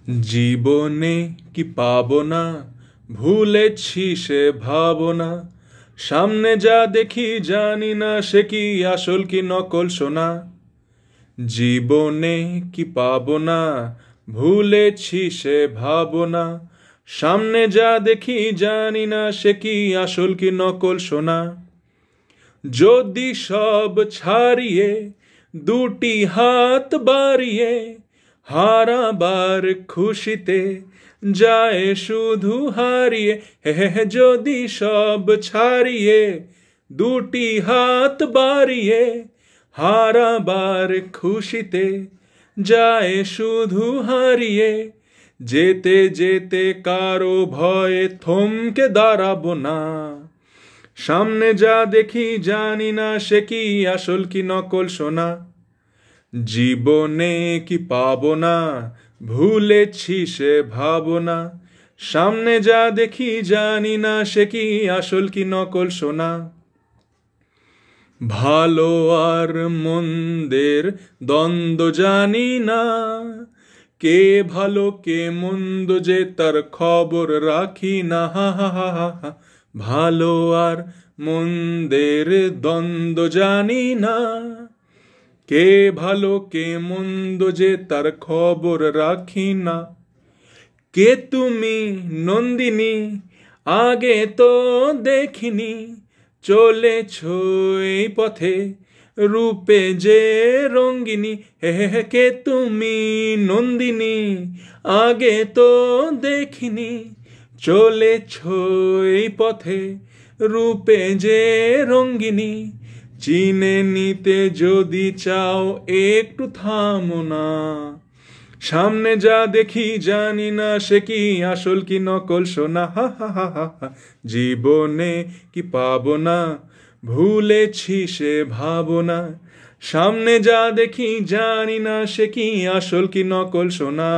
জীবনে কি পাবো না, ভুলেছি সে ভাবনা। সামনে যা দেখি জানি না সে কি আসল কি নকল সোনা। জীবনে কি পাবো না, ভুলেছি সে ভাবনা। সামনে যা দেখি জানি না সে কি আসল কি নকল সোনা। যদি সব ছাড়িয়ে দুটি হাত বাড়িয়ে হারাবার খুশিতে যায় শুধু হারিয়ে, হে যদি সব ছাড়িয়ে দুটি হাত বাড়িয়ে হারাবার খুশিতে যায় শুধু হারিয়ে, যেতে যেতে কারো ভয়ে থমকে দাঁড়াবো না। সামনে যা দেখি জানি না সে কি আসল কি নকল সোনা। জীবনে কি পাবো না, ভুলেছি সে ভাবনা। সামনে যা দেখি জানি না সে কি আসল কি নকল সোনা। ভালো আর মন্দের দ্বন্দ্ব জানি না, কে ভালো কে মন্দ যে তার খবর রাখি না। হা হা হা হা। ভালো আর মন্দের দ্বন্দ্ব জানি না, কে ভালো কে মন্দ যে তার খবর রাখি না। কে তুমি নন্দিনী, আগে তো দেখিনি, চলেছ এই পথে রূপে যে রঙ্গিনী। হে কে তুমি নন্দিনী, আগে তো দেখিনি, চলেছ এই পথে রূপে যে রঙ্গিনী। চিনে নিতে যদি চাও একটু থামো না। সামনে যা দেখি জানি না সে কি আসল কি নকল সোনা। হা হা হা হা। জীবনে কি পাবো না, ভুলেছি সে ভাবনা। সামনে যা দেখি জানি না সে কি আসল কি নকল সোনা।